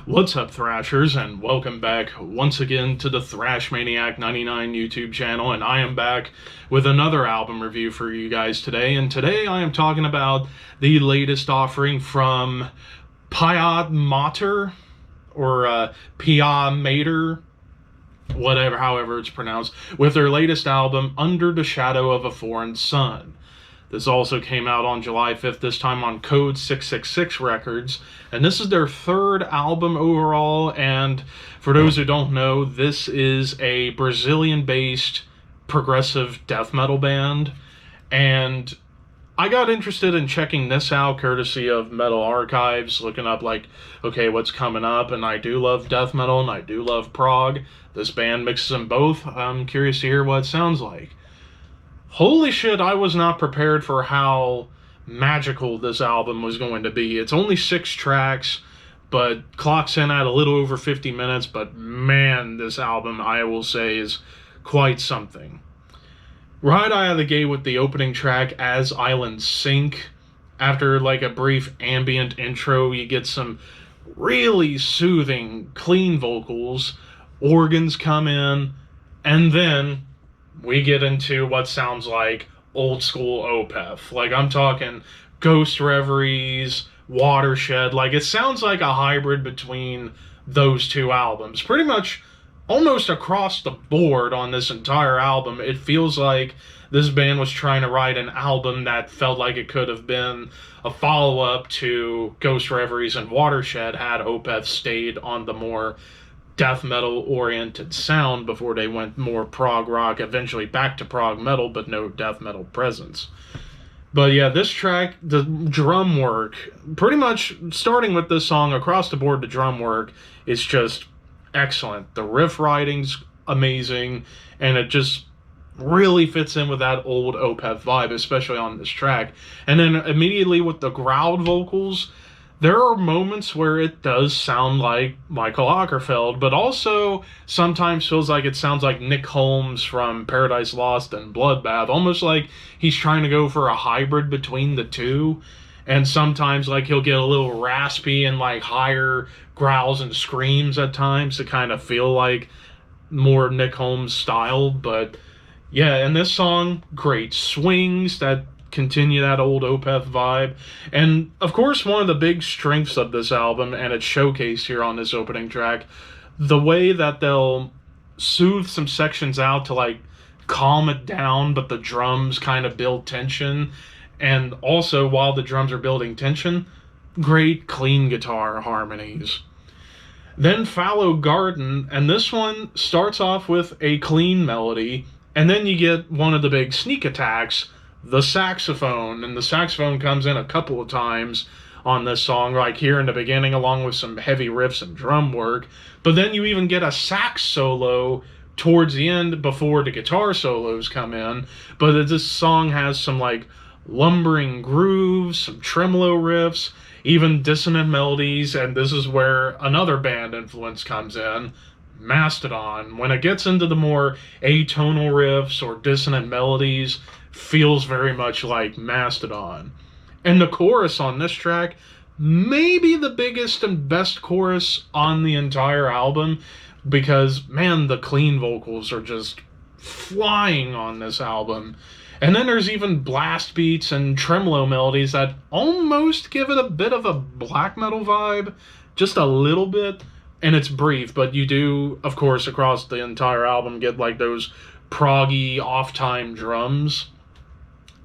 What's up, Thrashers, and welcome back once again to the Thrash Maniac 99 YouTube channel, and I am back with another album review for you guys today, and today I am talking about the latest offering from Piah Mater, or Piah Mater, whatever, however it's pronounced, with their latest album, Under the Shadow of a Foreign Sun. This also came out on July 5th, this time on Code 666 Records, and this is their third album overall, and for those who don't know, this is a Brazilian-based progressive death metal band, and I got interested in checking this out courtesy of Metal Archives, looking up like, okay, what's coming up, and I do love death metal, and I do love prog. This band mixes them both. I'm curious to hear what it sounds like. Holy shit, I was not prepared for how magical this album was going to be. It's only 6 tracks, but clocks in at a little over 50 minutes, but man, this album, I will say, is quite something. Right out of the gate with the opening track, As Islands Sink. After like a brief ambient intro, you get some really soothing, clean vocals, organs come in, and then we get into what sounds like old school Opeth. Like, I'm talking Ghost Reveries, Watershed. Like, it sounds like a hybrid between those two albums. Pretty much almost across the board on this entire album, it feels like this band was trying to write an album that felt like it could have been a follow-up to Ghost Reveries and Watershed had Opeth stayed on the more death metal oriented sound before they went more prog rock, eventually back to prog metal, but no death metal presence. But yeah, this track, the drum work, pretty much starting with this song across the board, the drum work is just excellent. The riff writing's amazing, and it just really fits in with that old Opeth vibe, especially on this track. And then immediately with the growled vocals, there are moments where it does sound like Michael Ockerfeld, but also sometimes feels like it sounds like Nick Holmes from Paradise Lost and Bloodbath, almost like he's trying to go for a hybrid between the two, and sometimes like he'll get a little raspy and like higher growls and screams at times to kind of feel like more Nick Holmes style. But yeah, in this song, great swings that continue that old Opeth vibe. And of course, one of the big strengths of this album, and it's showcased here on this opening track, the way that they'll soothe some sections out to like calm it down, but the drums kind of build tension. And also, while the drums are building tension, great clean guitar harmonies. Then Fallow Garden, and this one starts off with a clean melody, and then you get one of the big sneak attacks, the saxophone, and the saxophone comes in a couple of times on this song, like here in the beginning, along with some heavy riffs and drum work. But then you even get a sax solo towards the end before the guitar solos come in. But this song has some like lumbering grooves, some tremolo riffs, even dissonant melodies, and this is where another band influence comes in, Mastodon. When it gets into the more atonal riffs or dissonant melodies, feels very much like Mastodon. And the chorus on this track, maybe the biggest and best chorus on the entire album, because man, the clean vocals are just flying on this album. And then there's even blast beats and tremolo melodies that almost give it a bit of a black metal vibe, just a little bit. And it's brief, but you do, of course, across the entire album get like those proggy off-time drums.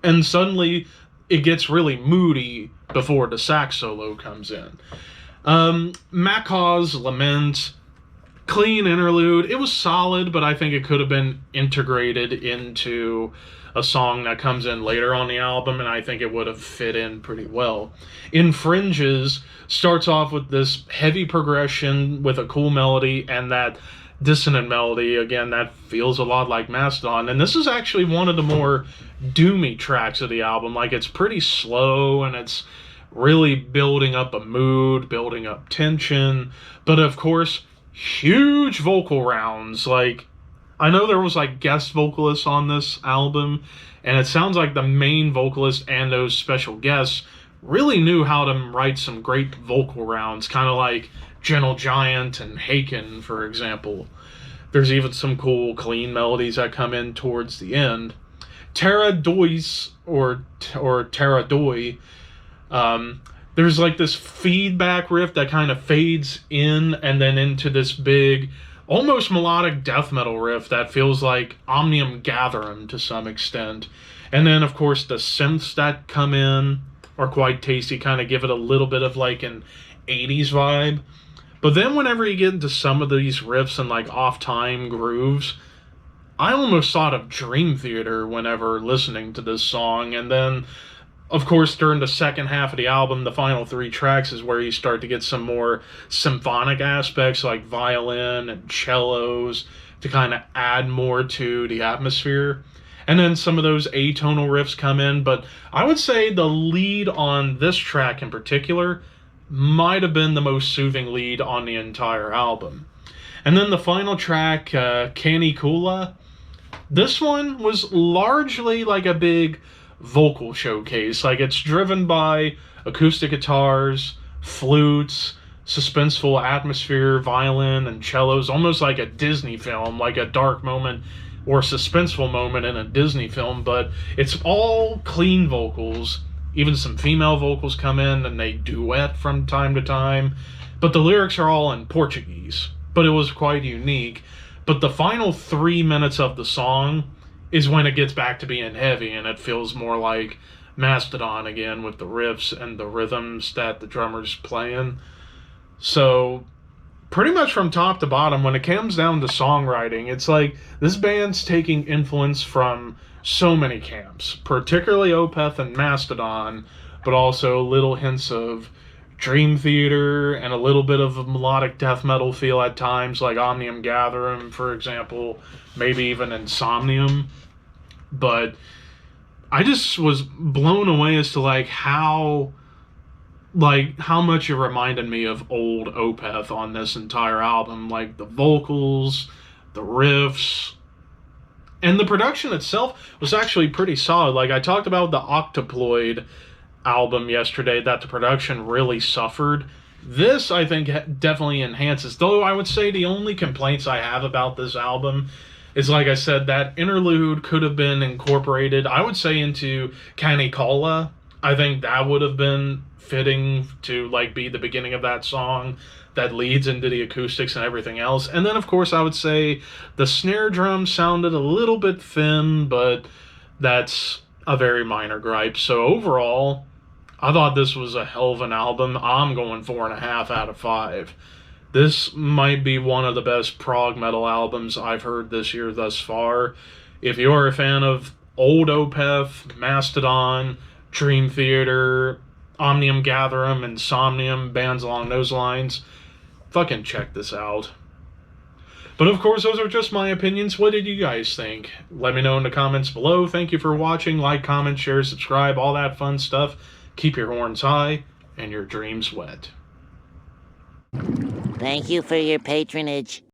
And suddenly it gets really moody before the sax solo comes in. Macaw's Lament, clean interlude. It was solid, but I think it could have been integrated into a song that comes in later on the album, and I think it would have fit in pretty well. Infringes starts off with this heavy progression with a cool melody and that dissonant melody, again, that feels a lot like Mastodon. And this is actually one of the more doomy tracks of the album. Like, it's pretty slow, and it's really building up a mood, building up tension. But, of course, huge vocal rounds. Like, I know there was, like, guest vocalists on this album, and it sounds like the main vocalist and those special guests really knew how to write some great vocal rounds, kind of like Gentle Giant and Haken, for example. There's even some cool clean melodies that come in towards the end. Terra Dois, or Terra Doi, there's like this feedback riff that kind of fades in and then into this big, almost melodic death metal riff that feels like Omnium Gatherum to some extent. And then, of course, the synths that come in are quite tasty, kind of give it a little bit of like an 80s vibe. But then, whenever you get into some of these riffs and like off time grooves, I almost thought of Dream Theater whenever listening to this song. And then, of course, during the second half of the album, the final three tracks is where you start to get some more symphonic aspects like violin and cellos to kind of add more to the atmosphere. And then some of those atonal riffs come in, but I would say the lead on this track in particular might have been the most soothing lead on the entire album. And then the final track, Canicula, this one was largely like a big vocal showcase. Like, it's driven by acoustic guitars, flutes, suspenseful atmosphere, violin, and cellos, almost like a Disney film, like a dark moment or suspenseful moment in a Disney film, but it's all clean vocals. Even some female vocals come in and they duet from time to time, but the lyrics are all in Portuguese. But it was quite unique. But the final 3 minutes of the song is when it gets back to being heavy and it feels more like Mastodon again with the riffs and the rhythms that the drummer's playing. So pretty much from top to bottom, when it comes down to songwriting, it's like this band's taking influence from so many camps, particularly Opeth and Mastodon, but also little hints of Dream Theater and a little bit of a melodic death metal feel at times, like Omnium Gatherum, for example, maybe even Insomnium. But I just was blown away as to how much it reminded me of old Opeth on this entire album. Like the vocals, the riffs, and the production itself was actually pretty solid. Like I talked about the Octoploid album yesterday, that the production really suffered. This, I think, definitely enhances. Though I would say the only complaints I have about this album is, like I said, that interlude could have been incorporated, I would say, into Canicula. I think that would have been fitting to be the beginning of that song that leads into the acoustics and everything else. And then, of course, I would say the snare drum sounded a little bit thin, but that's a very minor gripe. So overall, I thought this was a hell of an album. I'm going 4.5 out of 5. This might be one of the best prog metal albums I've heard this year thus far. If you're a fan of old Opeth, Mastodon, Dream Theater, Omnium Gatherum, Insomnium, bands along those lines, fucking check this out. But of course, those are just my opinions. What did you guys think? Let me know in the comments below. Thank you for watching. Like, comment, share, subscribe, all that fun stuff. Keep your horns high and your dreams wet. Thank you for your patronage.